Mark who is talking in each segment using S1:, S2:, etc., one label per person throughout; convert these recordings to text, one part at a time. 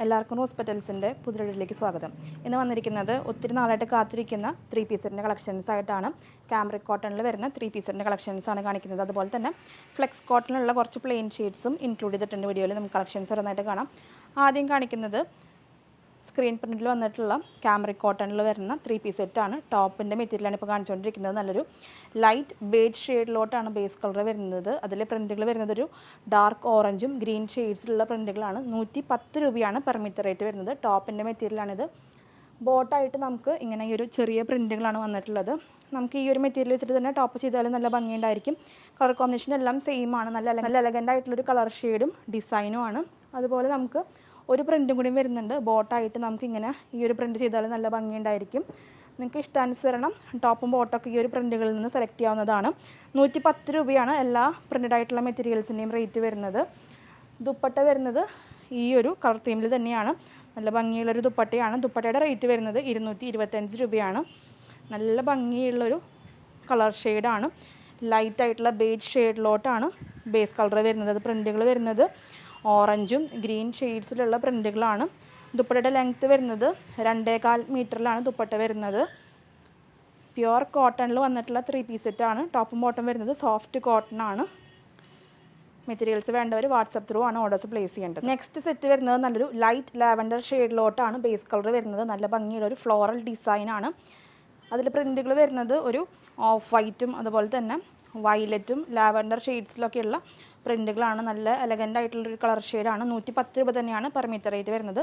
S1: എല്ലാവർക്കും ഹോസ്പിറ്റൽസിൻ്റെ പുതിയൊരിലേക്ക് സ്വാഗതം. ഇന്ന് വന്നിരിക്കുന്നത് ഒത്തിരി നാളായിട്ട് കാത്തിരിക്കുന്ന 3 പീസിൻ്റെ കളക്ഷൻസ് ആയിട്ടാണ്. ക്യാമ്രിക് കോട്ടണിൽ വരുന്ന 3 പീസിൻ്റെ കളക്ഷൻസാണ് കാണിക്കുന്നത്. അതുപോലെ തന്നെ ഫ്ലെക്സ് കോട്ടണിലുള്ള കുറച്ച് പ്ലെയിൻ ഷീറ്റ്സും ഇൻക്ലൂഡ് ചെയ്തിട്ടുണ്ട്. വീഡിയോയിൽ നമുക്ക് കളക്ഷൻസ് ഓരോന്നായിട്ട് കാണാം. ആദ്യം കാണിക്കുന്നത് സ്ക്രീൻ പ്രിൻറ്റിൽ വന്നിട്ടുള്ള ക്യാമ്രിക് കോട്ടണിൽ വരുന്ന 3 പീസ് സെറ്റാണ്. ടോപ്പിൻ്റെ മെറ്റീരിയലാണ് ഇപ്പോൾ കാണിച്ചുകൊണ്ടിരിക്കുന്നത്. നല്ലൊരു ലൈറ്റ് ബേജ് ഷെയ്ഡിലോട്ടാണ് ബേസ് കളർ വരുന്നത്. അതിലെ പ്രിൻറ്റുകൾ വരുന്നത് ഒരു ഡാർക്ക് ഓറഞ്ചും ഗ്രീൻ ഷെയ്ഡ്സിലുള്ള പ്രിൻറ്റുകളാണ്. 110 രൂപയാണ് പെർ മീറ്റർ റേറ്റ് വരുന്നത്. ടോപ്പിൻ്റെ മെറ്റീരിയലാണിത്. ബോട്ടായിട്ട് നമുക്ക് ഇങ്ങനെ ഈ ഒരു ചെറിയ പ്രിൻറ്റുകളാണ് വന്നിട്ടുള്ളത്. നമുക്ക് ഈ ഒരു മെറ്റീരിയൽ വെച്ചിട്ട് തന്നെ ടോപ്പ് ചെയ്താലും നല്ല ഭംഗിയുണ്ടായിരിക്കും. കളർ കോമ്പിനേഷൻ എല്ലാം സെയിം ആണ്. നല്ല എലഗൻ്റ് ആയിട്ടുള്ളൊരു കളർ ഷെയ്ഡും ഡിസൈനും ആണ്. അതുപോലെ നമുക്ക് ഒരു പ്രിൻറ്റും കൂടി വരുന്നുണ്ട്. ബോട്ടായിട്ട് നമുക്കിങ്ങനെ ഈ ഒരു പ്രിൻറ്റ് ചെയ്താലും നല്ല ഭംഗിയുണ്ടായിരിക്കും. നിങ്ങൾക്ക് ഇഷ്ടാനുസരണം ടോപ്പും ബോട്ടൊക്കെ ഈ ഒരു പ്രിൻറ്റുകളിൽ നിന്ന് സെലക്ട് ചെയ്യാവുന്നതാണ്. 110 രൂപയാണ് എല്ലാ പ്രിൻറ്റഡ് ആയിട്ടുള്ള മെറ്റീരിയൽസിൻ്റെയും റേറ്റ് വരുന്നത്. ദുപ്പട്ട വരുന്നത് ഈ ഒരു കളർ തീമിൽ തന്നെയാണ്. നല്ല ഭംഗിയുള്ളൊരു ദുപ്പട്ടയാണ്. ദുപ്പട്ടയുടെ റേറ്റ് വരുന്നത് 225 രൂപയാണ്. നല്ല ഭംഗിയുള്ളൊരു കളർ ഷെയ്ഡാണ്. ലൈറ്റായിട്ടുള്ള ബേജ് ഷെയ്ഡിലോട്ടാണ് ബേസ് കളർ വരുന്നത്. അത് പ്രിൻറ്റുകൾ വരുന്നത് ഓറഞ്ചും ഗ്രീൻ ഷെയ്ഡ്സിലുള്ള പ്രിൻറ്റുകളാണ്. ദുപ്പട്ടയുടെ ലെങ്ത്ത് വരുന്നത് 2.25 മീറ്ററിലാണ് ദുപ്പട്ട വരുന്നത്. പ്യുവർ കോട്ടണിൽ വന്നിട്ടുള്ള 3 പീസ് സെറ്റാണ്. ടോപ്പും ബോട്ടം വരുന്നത് സോഫ്റ്റ് കോട്ടൺ ആണ്. മെറ്റീരിയൽസ് വേണ്ടവർ വാട്സപ്പ് ത്രൂ ആണ് ഓർഡേഴ്സ് പ്ലേസ് ചെയ്യേണ്ടത്. നെക്സ്റ്റ് സെറ്റ് വരുന്നത് നല്ലൊരു ലൈറ്റ് ലാവൻഡർ ഷെയ്ഡിലോട്ടാണ് ബേസ് കളർ വരുന്നത്. നല്ല ഭംഗിയുള്ള ഒരു ഫ്ലോറൽ ഡിസൈനാണ്. അതിൽ പ്രിൻറ്റുകൾ വരുന്നത് ഒരു ഓഫ് വൈറ്റും അതുപോലെ തന്നെ വയലറ്റും ലാവൻഡർ ഷെയ്ഡ്സിലൊക്കെയുള്ള പ്രിൻറ്റുകളാണ്. നല്ല എലഗൻ്റ് ആയിട്ടുള്ളൊരു കളർ ഷെയ്ഡാണ്. 110 രൂപ തന്നെയാണ് പെർ മീറ്റർ റേറ്റ് വരുന്നത്.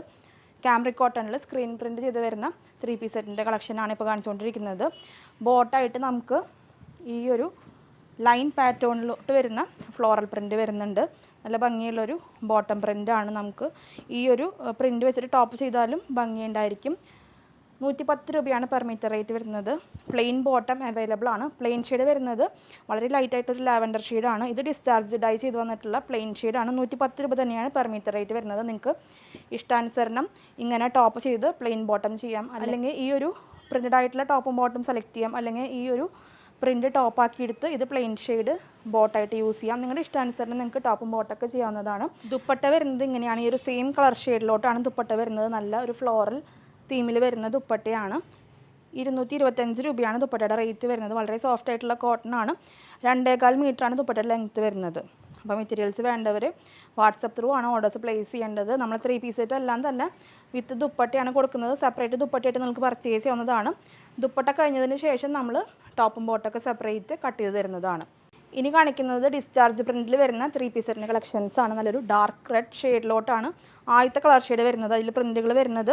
S1: ക്യാമ്രിക് കോട്ടണിൽ സ്ക്രീൻ പ്രിൻറ്റ് ചെയ്ത് വരുന്ന 3 പീസ് സെറ്റിൻ്റെ കളക്ഷനാണ് ഇപ്പോൾ കാണിച്ചുകൊണ്ടിരിക്കുന്നത്. ബോട്ടായിട്ട് നമുക്ക് ഈ ഒരു ലൈൻ പാറ്റേണിലോട്ട് വരുന്ന ഫ്ലോറൽ പ്രിൻറ്റ് വരുന്നുണ്ട്. നല്ല ഭംഗിയുള്ളൊരു ബോട്ടം പ്രിൻ്റാണ്. നമുക്ക് ഈ ഒരു പ്രിൻറ്റ് വെച്ചിട്ട് ടോപ്പ് ചെയ്താലും ഭംഗിയുണ്ടായിരിക്കും. 110 രൂപയാണ് പെർ മീറ്റർ റേറ്റ് വരുന്നത്. പ്ലെയിൻ ബോട്ടം അവൈലബിൾ ആണ്. പ്ലെയിൻ ഷെയ്ഡ് വരുന്നത് വളരെ ലൈറ്റായിട്ടൊരു ലാവൻഡർ ഷെയ്ഡാണ്. ഇത് ഡിസ്ചാർജ് ഡൈ ചെയ്ത് വന്നിട്ടുള്ള പ്ലെയിൻ ഷെയ്ഡാണ്. 110 രൂപ തന്നെയാണ് പെർ മീറ്റർ റേറ്റ് വരുന്നത്. നിങ്ങൾക്ക് ഇഷ്ടാനുസരണം ഇങ്ങനെ ടോപ്പ് ചെയ്ത് പ്ലെയിൻ ബോട്ടം ചെയ്യാം, അല്ലെങ്കിൽ ഈ ഒരു പ്രിൻറ്റഡ് ആയിട്ടുള്ള ടോപ്പും ബോട്ടം സെലക്ട് ചെയ്യാം, അല്ലെങ്കിൽ ഈ ഒരു പ്രിൻറ്റ് ടോപ്പാക്കി എടുത്ത് ഇത് പ്ലെയിൻ ഷെയ്ഡ് ബോട്ടായിട്ട് യൂസ് ചെയ്യാം. നിങ്ങളുടെ ഇഷ്ടാനുസരണം നിങ്ങൾക്ക് ടോപ്പും ബോട്ടൊക്കെ ചെയ്യാവുന്നതാണ്. ദുപ്പട്ട വരുന്നത് ഇങ്ങനെയാണ്. ഈ ഒരു സെയിം കളർ ഷെയ്ഡിലോട്ടാണ് ദുപ്പട്ട വരുന്നത്. നല്ല ഒരു ഫ്ലോറൽ തീമിൽ വരുന്ന ദുപ്പട്ടയാണ്. 225 രൂപയാണ് ദുപ്പട്ടയുടെ റേറ്റ് വരുന്നത്. വളരെ സോഫ്റ്റ് ആയിട്ടുള്ള കോട്ടൺ ആണ്. 2.25 മീറ്ററാണ് ദുപ്പട്ടയുടെ ലെങ്ത്ത് വരുന്നത്. അപ്പോൾ മെറ്റീരിയൽസ് വേണ്ടവർ വാട്സപ്പ് ത്രൂ ആണ് ഓർഡേഴ്സ് പ്ലേസ് ചെയ്യേണ്ടത്. നമ്മൾ 3 പീസ് സെറ്റ് എല്ലാം തന്നെ വിത്ത് ദുപ്പട്ടയാണ് കൊടുക്കുന്നത്. സെപ്പറേറ്റ് ദുപ്പട്ടയായിട്ട് നിങ്ങൾക്ക് പർച്ചേസ് ചെയ്യാവുന്നതാണ്. ദുപ്പട്ട കഴിഞ്ഞതിന് ശേഷം നമ്മൾ ടോപ്പും ബോട്ടൊക്കെ സെപ്പറേറ്റ് കട്ട് ചെയ്ത് തരുന്നതാണ്. ഇനി കാണിക്കുന്നത് ഡിസ്ചാർജ് പ്രിൻറ്റിൽ വരുന്ന 3 പീസ് സെറ്റിൻ്റെ കളക്ഷൻസ് ആണ്. നല്ലൊരു ഡാർക്ക് റെഡ് ഷെയ്ഡിലോട്ടാണ് ആദ്യത്തെ കളർ ഷെയ്ഡ് വരുന്നത്. അതിൽ പ്രിൻറ്റുകൾ വരുന്നത്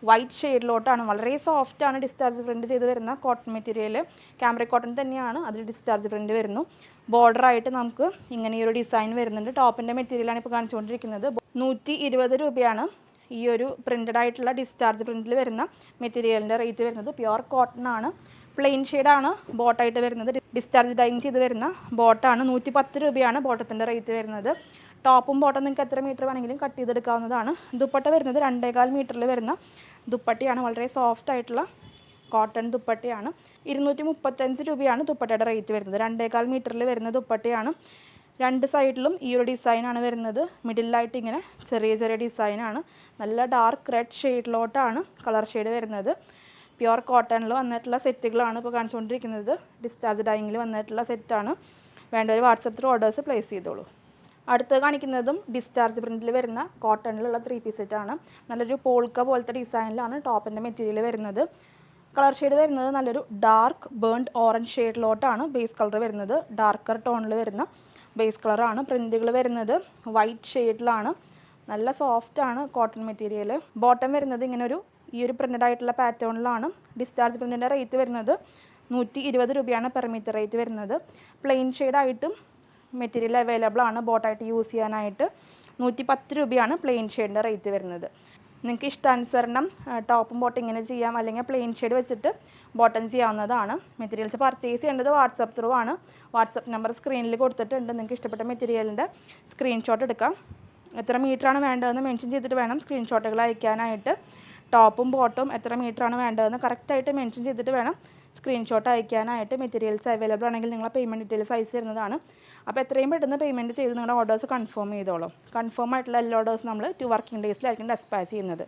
S1: വൈറ്റ് ഷെയ്ഡിലോട്ടാണ്. വളരെ സോഫ്റ്റ് ആണ് ഡിസ്ചാർജ് പ്രിൻറ്റ് ചെയ്ത് വരുന്ന കോട്ടൺ മെറ്റീരിയൽ. ക്യാമ്രിക് കോട്ടൺ തന്നെയാണ്. അതിൽ ഡിസ്ചാർജ് പ്രിൻറ്റ് വരുന്നു. ബോർഡറായിട്ട് നമുക്ക് ഇങ്ങനെ ഈ ഒരു ഡിസൈൻ വരുന്നുണ്ട്. ടോപ്പിൻ്റെ മെറ്റീരിയലാണ് ഇപ്പോൾ കാണിച്ചുകൊണ്ടിരിക്കുന്നത്. 120 രൂപയാണ് ഈ ഒരു പ്രിൻറ്റഡ് ആയിട്ടുള്ള ഡിസ്ചാർജ് പ്രിൻറ്റിൽ വരുന്ന മെറ്റീരിയലിൻ്റെ റേറ്റ് വരുന്നത്. പ്യുവർ കോട്ടൺ ആണ്. പ്ലെയിൻ ഷെയ്ഡാണ് ബോട്ടായിട്ട് വരുന്നത്. ഡിസ്ചാർജ് ഡൈങ് ചെയ്ത് വരുന്ന ബോട്ടാണ്. 110 രൂപയാണ് ബോട്ടത്തിൻ്റെ റേറ്റ് വരുന്നത്. ടോപ്പും ബോട്ടം നിങ്ങൾക്ക് എത്ര മീറ്റർ വേണമെങ്കിലും കട്ട് ചെയ്തെടുക്കാവുന്നതാണ്. ദുപ്പട്ട വരുന്നത് 2.25 മീറ്ററിൽ വരുന്ന ദുപ്പട്ടയാണ്. വളരെ സോഫ്റ്റ് ആയിട്ടുള്ള കോട്ടൺ ദുപ്പട്ടയാണ്. 235 രൂപയാണ് ദുപ്പട്ടയുടെ റേറ്റ് വരുന്നത്. 2.25 മീറ്ററിൽ വരുന്ന ദുപ്പട്ടയാണ്. രണ്ട് സൈഡിലും ഈ ഒരു ഡിസൈനാണ് വരുന്നത്. മിഡിലായിട്ട് ഇങ്ങനെ ചെറിയ ചെറിയ ഡിസൈനാണ്. നല്ല ഡാർക്ക് റെഡ് ഷെയ്ഡിലോട്ടാണ് കളർ ഷെയ്ഡ് വരുന്നത്. പ്യുവർ കോട്ടണിൽ വന്നിട്ടുള്ള സെറ്റുകളാണ് ഇപ്പോൾ കാണിച്ചുകൊണ്ടിരിക്കുന്നത്. ഡിസ്ചാർജ് ഡൈങ്ങിൽ വന്നിട്ടുള്ള സെറ്റാണ്. വേണ്ടവർ വാട്സപ്പ് ത്രൂ ഓർഡേഴ്സ് പ്ലേസ് ചെയ്തോളൂ. അടുത്ത് കാണിക്കുന്നതും ഡിസ്ചാർജ് പ്രിൻറ്റിൽ വരുന്ന കോട്ടണിലുള്ള 3 പീസ് സെറ്റാണ്. നല്ലൊരു പോൾക്ക പോലത്തെ ഡിസൈനിലാണ് ടോപ്പിൻ്റെ മെറ്റീരിയൽ വരുന്നത്. കളർ ഷെയ്ഡ് വരുന്നത് നല്ലൊരു ഡാർക്ക് ബേൺഡ് ഓറഞ്ച് ഷെയ്ഡിലോട്ടാണ് ബേസ് കളർ വരുന്നത്. ഡാർക്കർ ടോണിൽ വരുന്ന ബേസ് കളറാണ്. പ്രിൻറ്റുകൾ വരുന്നത് വൈറ്റ് ഷെയ്ഡിലാണ്. നല്ല സോഫ്റ്റാണ് കോട്ടൺ മെറ്റീരിയൽ. ബോട്ടം വരുന്നത് ഇങ്ങനെ ഈ ഒരു പ്രിൻറ്റഡ് ആയിട്ടുള്ള പാറ്റേണിലാണ്. ഡിസ്ചാർജ് പ്രിൻറ്റിൻ്റെ റേറ്റ് വരുന്നത് 120 രൂപയാണ് പെർ മീറ്റർ റേറ്റ് വരുന്നത്. പ്ലെയിൻ ഷെയ്ഡായിട്ടും മെറ്റീരിയൽ അവൈലബിൾ ആണ് ബോട്ടായിട്ട് യൂസ് ചെയ്യാനായിട്ട്. 110 രൂപയാണ് പ്ലെയിൻ ഷെയ്ഡിൻ്റെ റേറ്റ് വരുന്നത്. നിങ്ങൾക്ക് ഇഷ്ടാനുസരണം ടോപ്പും ബോട്ടം ഇങ്ങനെ ചെയ്യാം, അല്ലെങ്കിൽ പ്ലെയിൻ ഷെയ്ഡ് വെച്ചിട്ട് ബോട്ടം ചെയ്യാവുന്നതാണ്. മെറ്റീരിയൽസ് പർച്ചേസ് ചെയ്യേണ്ടത് വാട്സപ്പ് ത്രൂ ആണ്. വാട്സപ്പ് നമ്പർ സ്ക്രീനിൽ കൊടുത്തിട്ടുണ്ട്. നിങ്ങൾക്ക് ഇഷ്ടപ്പെട്ട മെറ്റീരിയലിൻ്റെ സ്ക്രീൻഷോട്ട് എടുക്കാം. എത്ര മീറ്ററാണ് വേണ്ടതെന്ന് മെൻഷൻ ചെയ്തിട്ട് വേണം സ്ക്രീൻഷോട്ടുകൾ അയക്കാനായിട്ട്. ടോപ്പും ബോട്ടും എത്ര മീറ്ററാണ് വേണ്ടതെന്ന് കറക്റ്റായിട്ട് മെൻഷൻ ചെയ്തിട്ട് വേണം സ്ക്രീൻഷോട്ട് അയക്കാനായിട്ട് മെറ്റീരിയൽസ് അവൈലബിൾ ആണെങ്കിൽ നിങ്ങളെ പേയ്മെൻറ്റ് ഡീറ്റെയിൽസ് അയച്ചു തരുന്നതാണ്. അപ്പോൾ എത്രയും പെട്ടെന്ന് പേയ്മെൻറ്റ് ചെയ്ത് നിങ്ങളുടെ ഓർഡേഴ്സ് കൺഫേം ചെയ്തോളൂ. കൺഫേം ആയിട്ടുള്ള എല്ലാ ഓർഡേഴ്സ് നമ്മൾ 2 വർക്കിംഗ് ഡേയ്സിലായിരിക്കും ഡെസ്പാച്ച് ചെയ്യുന്നത്.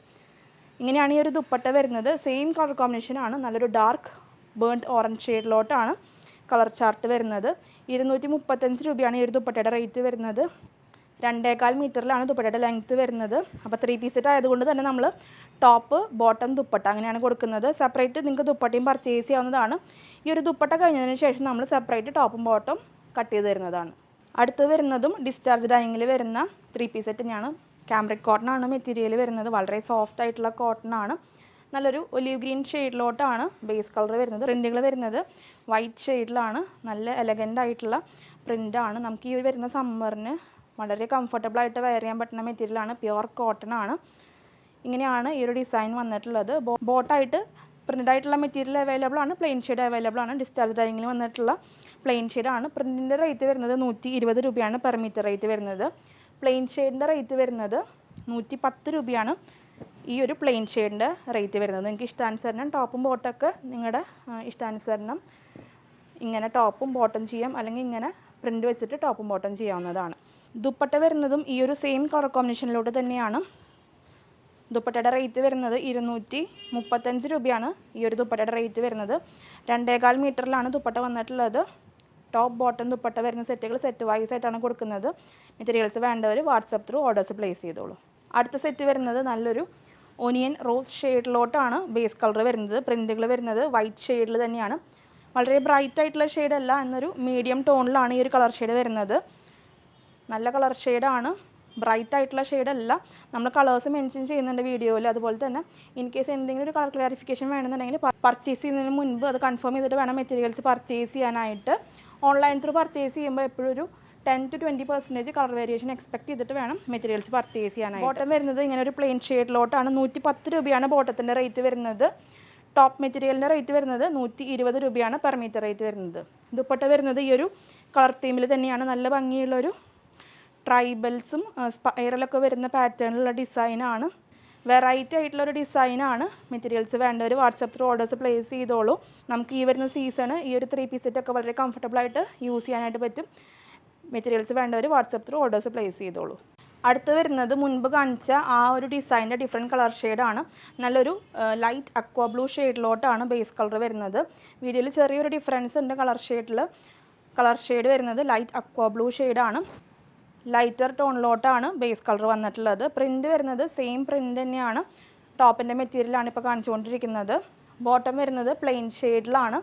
S1: ഇങ്ങനെയാണ് ഈ ഒരു ദുപ്പട്ട വരുന്നത്. സെയിം കളർ കോമ്പിനേഷനാണ്, നല്ലൊരു ഡാർക്ക് ബേൺഡ് ഓറഞ്ച് ഷെയ്ഡിലോട്ടാണ് കളർ ചാർട്ട് വരുന്നത്. 235 രൂപയാണ് ഈ ഒരു ദുപ്പട്ടയുടെ റേറ്റ് വരുന്നത്. 2.25 മീറ്ററിലാണ് ദുപ്പട്ടയുടെ ലെങ്ത്ത് വരുന്നത്. അപ്പോൾ 3 പീസ് സെറ്റ് ആയതുകൊണ്ട് തന്നെ നമ്മൾ ടോപ്പ് ബോട്ടം ദുപ്പട്ട അങ്ങനെയാണ് കൊടുക്കുന്നത്. സെപ്പറേറ്റ് നിങ്ങൾക്ക് ദുപ്പട്ടയും പർച്ചേസ് ചെയ്യാവുന്നതാണ്. ഈ ഒരു ദുപ്പട്ട കഴിഞ്ഞതിന് ശേഷം നമ്മൾ സെപ്പറേറ്റ് ടോപ്പും ബോട്ടം കട്ട് ചെയ്ത് തരുന്നതാണ്. അടുത്ത് വരുന്നതും ഡിസ്ചാർജ് ഡൈയിങ്ങിൽ വരുന്ന 3 പീസ് സെറ്റ് തന്നെയാണ്. കാംബ്രിക് കോട്ടൺ ആണ് മെറ്റീരിയൽ വരുന്നത്. വളരെ സോഫ്റ്റ് ആയിട്ടുള്ള കോട്ടൺ ആണ്. നല്ലൊരു ഒലീവ് ഗ്രീൻ ഷെയ്ഡിലോട്ടാണ് ബേസ് കളർ വരുന്നത്. പ്രിൻറ്റുകൾ വരുന്നത് വൈറ്റ് ഷെയ്ഡിലാണ്. നല്ല എലഗൻ്റ് ആയിട്ടുള്ള പ്രിൻ്റാണ്. നമുക്ക് ഈ വരുന്ന സമ്മറിന് വളരെ കംഫർട്ടബിളായിട്ട് വെയർ ചെയ്യാൻ പറ്റുന്ന മെറ്റീരിയലാണ്. പ്യുവർ കോട്ടൺ ആണ്. ഇങ്ങനെയാണ് ഈ ഒരു ഡിസൈൻ വന്നിട്ടുള്ളത്. ബോട്ടായിട്ട് പ്രിൻ്റ് ആയിട്ടുള്ള മെറ്റീരിയൽ അവൈലബിൾ ആണ്. പ്ലെയിൻ ഷെയ്ഡ് അവൈലബിൾ ആണ്. ഡിസ്ചാർജ് ഡൈയിങ്ങിൽ വന്നിട്ടുള്ള പ്ലെയിൻ ഷെയ്ഡാണ്. പ്രിൻറ്റിൻ്റെ റേറ്റ് വരുന്നത് 120 രൂപയാണ് പെർ മീറ്റർ റേറ്റ് വരുന്നത്. പ്ലെയിൻ ഷെയ്ഡിൻ്റെ റേറ്റ് വരുന്നത് 110 രൂപയാണ് ഈ ഒരു പ്ലെയിൻ ഷെയ്ഡിൻ്റെ റേറ്റ് വരുന്നത്. നിങ്ങൾക്ക് ഇഷ്ടാനുസരണം ടോപ്പും ബോട്ടമൊക്കെ നിങ്ങളുടെ ഇഷ്ടാനുസരണം ഇങ്ങനെ ടോപ്പും ബോട്ടം ചെയ്യാം, അല്ലെങ്കിൽ ഇങ്ങനെ പ്രിൻ്റ് വെച്ചിട്ട് ടോപ്പും ബോട്ടം ചെയ്യാവുന്നതാണ്. ദുപ്പട്ട വരുന്നതും ഈ ഒരു സെയിം കളർ കോമ്പിനേഷനിലോട്ട് തന്നെയാണ്. ദുപ്പട്ടയുടെ റേറ്റ് വരുന്നത് 235 രൂപയാണ് ഈ ഒരു ദുപ്പട്ടയുടെ റേറ്റ് വരുന്നത്. 2.25 മീറ്ററിലാണ് ദുപ്പട്ട വന്നിട്ടുള്ളത്. ടോപ്പ് ബോട്ടം ദുപ്പട്ട വരുന്ന സെറ്റുകൾ സെറ്റ് വൈസ് ആയിട്ടാണ് കൊടുക്കുന്നത്. മെറ്റീരിയൽസ് വേണ്ടവർ വാട്സപ്പ് ത്രൂ ഓർഡേഴ്സ് പ്ലേസ് ചെയ്തോളൂ. അടുത്ത സെറ്റ് വരുന്നത് നല്ലൊരു ഒനിയൻ റോസ് ഷെയ്ഡിലോട്ടാണ് ബേസ് കളർ വരുന്നത്. പ്രിൻറ്റുകൾ വരുന്നത് വൈറ്റ് ഷെയ്ഡിൽ തന്നെയാണ്. വളരെ ബ്രൈറ്റ് ആയിട്ടുള്ള ഷെയ്ഡല്ല, എന്നൊരു മീഡിയം ടോണിലാണ് ഈ ഒരു കളർ ഷെയ്ഡ് വരുന്നത്. നല്ല കളർ ഷെയ്ഡാണ്, ബ്രൈറ്റ് ആയിട്ടുള്ള ഷെയ്ഡല്ല. നമ്മൾ കളേഴ്സ് മെൻഷൻ ചെയ്യുന്നുണ്ട് വീഡിയോയിൽ. അതുപോലെ തന്നെ ഇൻ കേസ് എന്തെങ്കിലും ഒരു കളർ ക്ലാരിഫിക്കേഷൻ വേണമെന്നുണ്ടെങ്കിൽ പർച്ചേസ് ചെയ്യുന്നതിന് മുൻപ് അത് കൺഫേം ചെയ്തിട്ട് വേണം മെറ്റീരിയൽസ് പർച്ചേസ് ചെയ്യാനായിട്ട്. ഓൺലൈൻ ത്രൂ പർച്ചേസ് ചെയ്യുമ്പോൾ എപ്പോഴും ഒരു 10 to 20% കളർ വേരിയേഷൻ എക്സ്പെക്ട് ചെയ്തിട്ട് വേണം മെറ്റീരിയൽസ് പർച്ചേസ് ചെയ്യാനായിട്ട്. ബോട്ടം വരുന്നത് ഇങ്ങനെ ഒരു പ്ലെയിൻ ഷെയ്ഡിലോട്ടാണ്. 110 രൂപയാണ് ബോട്ടത്തിൻ്റെ റേറ്റ് വരുന്നത്. ടോപ്പ് മെറ്റീരിയലിൻ്റെ റേറ്റ് വരുന്നത് 120 രൂപയാണ് പെർ മീറ്റർ റേറ്റ് വരുന്നത്. ദുപ്പട്ട വരുന്നത് ഈ ഒരു കളർ തീമിൽ തന്നെയാണ്. നല്ല ഭംഗിയുള്ളൊരു ട്രൈബൽസും സ്പൈറലൊക്കെ വരുന്ന പാറ്റേണിലുള്ള ഡിസൈനാണ്. വെറൈറ്റി ആയിട്ടുള്ളൊരു ഡിസൈനാണ്. മെറ്റീരിയൽസ് വേണ്ടവർ വാട്സപ്പ് ത്രൂ ഓർഡേഴ്സ് പ്ലേസ് ചെയ്തോളൂ. നമുക്ക് ഈ വരുന്ന സീസണ് ഈ ഒരു 3 പീസ് സെറ്റൊക്കെ വളരെ കംഫർട്ടബിളായിട്ട് യൂസ് ചെയ്യാനായിട്ട് പറ്റും. മെറ്റീരിയൽസ് വേണ്ടവർ വാട്സപ്പ് ത്രൂ ഓർഡേഴ്സ് പ്ലേസ് ചെയ്തോളൂ. അടുത്ത് വരുന്നത് മുൻപ് കാണിച്ച ആ ഒരു ഡിസൈനിൻ്റെ ഡിഫറെൻറ്റ് കളർ ഷെയ്ഡാണ്. നല്ലൊരു ലൈറ്റ് അക്വാ ബ്ലൂ ഷെയ്ഡിലോട്ടാണ് ബേസ് കളർ വരുന്നത്. വീഡിയോയിൽ ചെറിയൊരു ഡിഫറൻസ് ഉണ്ട് കളർ ഷെയ്ഡിൽ. കളർ ഷെയ്ഡ് വരുന്നത് ലൈറ്റ് അക്വാ ബ്ലൂ ഷെയ്ഡാണ്. ലൈറ്റർ ടോണിലോട്ടാണ് ബേസ് കളർ വന്നിട്ടുള്ളത്. പ്രിൻറ്റ് വരുന്നത് സെയിം പ്രിൻറ്റ് തന്നെയാണ്. ടോപ്പിൻ്റെ മെറ്റീരിയലാണ് ഇപ്പോൾ കാണിച്ചുകൊണ്ടിരിക്കുന്നത്. ബോട്ടം വരുന്നത് പ്ലെയിൻ ഷെയ്ഡിലാണ്.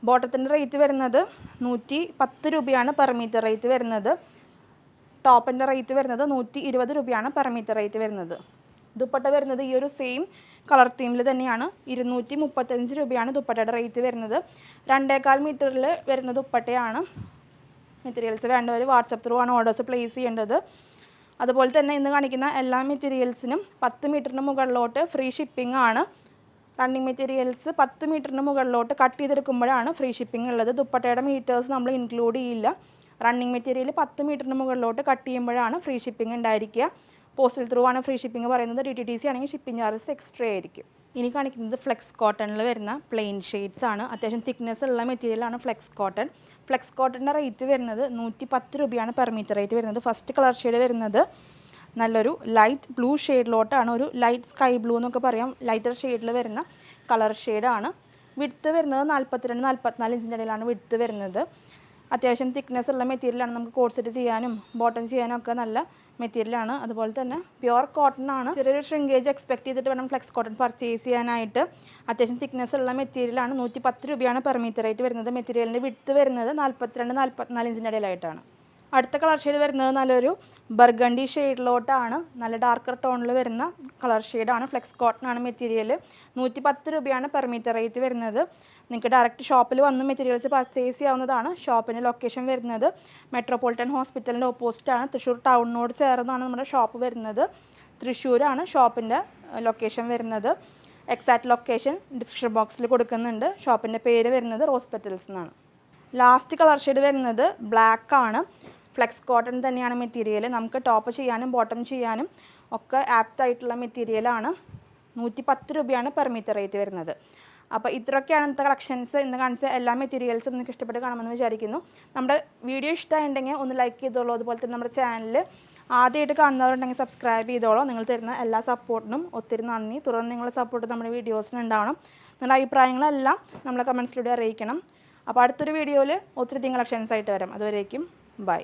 S1: ബോട്ടത്തിൻ്റെ റേറ്റ് വരുന്നത് 110 രൂപയാണ് പെർ മീറ്റർ റേറ്റ് വരുന്നത്. ടോപ്പിൻ്റെ റേറ്റ് വരുന്നത് 120 രൂപയാണ് പെർ മീറ്റർ റേറ്റ് വരുന്നത്. ദുപ്പട്ട വരുന്നത് ഈ ഒരു സെയിം കളർ തീമിൽ തന്നെയാണ്. 235 രൂപയാണ് ദുപ്പട്ടയുടെ റേറ്റ് വരുന്നത്. 2.25 മീറ്ററിൽ വരുന്ന ദുപ്പട്ടയാണ്. മെറ്റീരിയൽസ് വേണ്ടവർ വാട്സപ്പ് ത്രൂ ആണ് ഓർഡേഴ്സ് പ്ലേസ് ചെയ്യേണ്ടത്. അതുപോലെ തന്നെ ഇന്ന് കാണിക്കുന്ന എല്ലാ മെറ്റീരിയൽസിനും 10 മീറ്ററിന് മുകളിലോട്ട് ഫ്രീ ഷിപ്പിംഗ് ആണ്. റണ്ണിങ് മെറ്റീരിയൽസ് 10 മീറ്ററിന് മുകളിലോട്ട് കട്ട് ചെയ്തെടുക്കുമ്പോഴാണ് ഫ്രീ ഷിപ്പിംഗ് ഉള്ളത്. ദുപ്പട്ടയുടെ മീറ്റേഴ്സ് നമ്മൾ ഇൻക്ലൂഡ് ചെയ്യില്ല. റണ്ണിങ് മെറ്റീരിയൽ 10 മീറ്ററിന് മുകളിലോട്ട് കട്ട് ചെയ്യുമ്പോഴാണ് ഫ്രീ ഷിപ്പിംഗ് ഉണ്ടായിരിക്കുക. പോസ്റ്റൽ ത്രൂ ആണ് ഫ്രീ ഷിപ്പിംഗ് പറയുന്നത്. DTDC ആണെങ്കിൽ ഷിപ്പിംഗ് ചാർജസ് എക്സ്ട്രാ ആയിരിക്കും. ഇനി കാണിക്കുന്നത് ഫ്ലെക്സ് കോട്ടണിൽ വരുന്ന പ്ലെയിൻ ഷെയ്ഡ്സ് ആണ്. അത്യാവശ്യം തിക്നെസ് ഉള്ള മെറ്റീരിയലാണ് ഫ്ലെക്സ് കോട്ടൺ. ഫ്ലെക്സ് കോട്ടണിൻ്റെ റേറ്റ് വരുന്നത് 110 രൂപയാണ് പെർ മീറ്റർ റേറ്റ് വരുന്നത്. ഫസ്റ്റ് കളർ ഷെയ്ഡ് വരുന്നത് നല്ലൊരു ലൈറ്റ് ബ്ലൂ ഷെയ്ഡിലോട്ടാണ്. ഒരു ലൈറ്റ് സ്കൈ ബ്ലൂ എന്നൊക്കെ പറയാം. ലൈറ്റർ ഷെയ്ഡിൽ വരുന്ന കളർ ഷെയ്ഡാണ്. വിഡ്ത്ത് വരുന്നത് 42-44 ഇഞ്ചിൻ്റെ ഇടയിലാണ് വിഡ്ത്ത് വരുന്നത്. അത്യാവശ്യം തിക്നെസ് ഉള്ള മെറ്റീരിയലാണ്. നമുക്ക് കോട്ട് സെറ്റ് ചെയ്യാനും ബോട്ടം ചെയ്യാനും ഒക്കെ നല്ല മെറ്റീരിയലാണ്. അതുപോലെ തന്നെ പ്യുവർ കോട്ടൺ ആണ്. ചെറിയൊരു ഷ്രിങ്കേജ് എക്സ്പെക്ട് ചെയ്തിട്ട് വേണം ഫ്ലെക്സ് കോട്ടൺ പർച്ചേസ് ചെയ്യാനായിട്ട്. അത്യാവശ്യം തിക്നെസ് ഉള്ള മെറ്റീരിയലാണ്. 110 രൂപയാണ് പെർ മീറ്റർ റേറ്റ് വരുന്നത്. മെറ്റീരിയലിൻ്റെ വിഡ്ത്ത് വരുന്നത് 42-44 ഇഞ്ചിൻ്റെ ഇടയിലായിട്ടാണ്. അടുത്ത കളർ ഷെയ്ഡ് വരുന്നത് നല്ലൊരു ബർഗണ്ടി ഷെയ്ഡിലോട്ടാണ്. നല്ല ഡാർക്കർ ടോണിൽ വരുന്ന കളർ ഷെയ്ഡാണ്. ഫ്ലെക്സ് കോട്ടൺ ആണ് മെറ്റീരിയൽ. 110 രൂപയാണ് പെർ മീറ്റർ റേറ്റ് വരുന്നത്. നിങ്ങൾക്ക് ഡയറക്റ്റ് ഷോപ്പിൽ വന്ന് മെറ്റീരിയൽസ് പർച്ചേസ് ചെയ്യാവുന്നതാണ്. ഷോപ്പിൻ്റെ ലൊക്കേഷൻ വരുന്നത് മെട്രോപൊളിറ്റൻ ഹോസ്പിറ്റലിൻ്റെ ഓപ്പോസിറ്റാണ്. തൃശ്ശൂർ ടൗണിനോട് ചേർന്നാണ് നമ്മുടെ ഷോപ്പ് വരുന്നത്. തൃശ്ശൂരാണ് ഷോപ്പിൻ്റെ ലൊക്കേഷൻ വരുന്നത്. എക്സാക്റ്റ് ലൊക്കേഷൻ ഡിസ്ക്രിപ്ഷൻ ബോക്സിൽ കൊടുക്കുന്നുണ്ട്. ഷോപ്പിൻ്റെ പേര് വരുന്നത് റോസ് പെറ്റൽസ് എന്നാണ്. ലാസ്റ്റ് കളർ ഷെയ്ഡ് വരുന്നത് ബ്ലാക്ക് ആണ്. ഫ്ലെക്സ് കോട്ടൺ തന്നെയാണ് മെറ്റീരിയൽ. നമുക്ക് ടോപ്പ് ചെയ്യാനും ബോട്ടം ചെയ്യാനും ഒക്കെ ആപ്റ്റ് ആയിട്ടുള്ള മെറ്റീരിയലാണ്. 110 രൂപയാണ് പെർ മീറ്റർ റേറ്റ് വരുന്നത്. അപ്പോൾ ഇത്രയൊക്കെയാണ് ഇന്നത്തെ കളക്ഷൻസ്. ഇന്ന് കാണിച്ച എല്ലാ മെറ്റീരിയൽസും നിങ്ങൾക്ക് ഇഷ്ടപ്പെട്ട് കാണുമെന്ന് വിചാരിക്കുന്നു. നമ്മുടെ വീഡിയോ ഇഷ്ടമായിട്ടുണ്ടെങ്കിൽ ഒന്ന് ലൈക്ക് ചെയ്തോളൂ. അതുപോലെ തന്നെ നമ്മുടെ ചാനൽ ആദ്യമായിട്ട് കാണുന്നവരുണ്ടെങ്കിൽ സബ്സ്ക്രൈബ് ചെയ്തോളൂ. നിങ്ങൾ തരുന്ന എല്ലാ സപ്പോർട്ടിനും ഒത്തിരി നന്ദി. തുടർന്ന് നിങ്ങളുടെ സപ്പോർട്ട് നമ്മുടെ വീഡിയോസിന് ഉണ്ടാവണം. നിങ്ങളുടെ അഭിപ്രായങ്ങളെല്ലാം നമ്മളെ കമൻസിലൂടെ അറിയിക്കണം. അപ്പോൾ അടുത്തൊരു വീഡിയോയിൽ ഒത്തിരി കളക്ഷൻസ് ആയിട്ട് വരാം. അതുവരേക്കും ബൈ.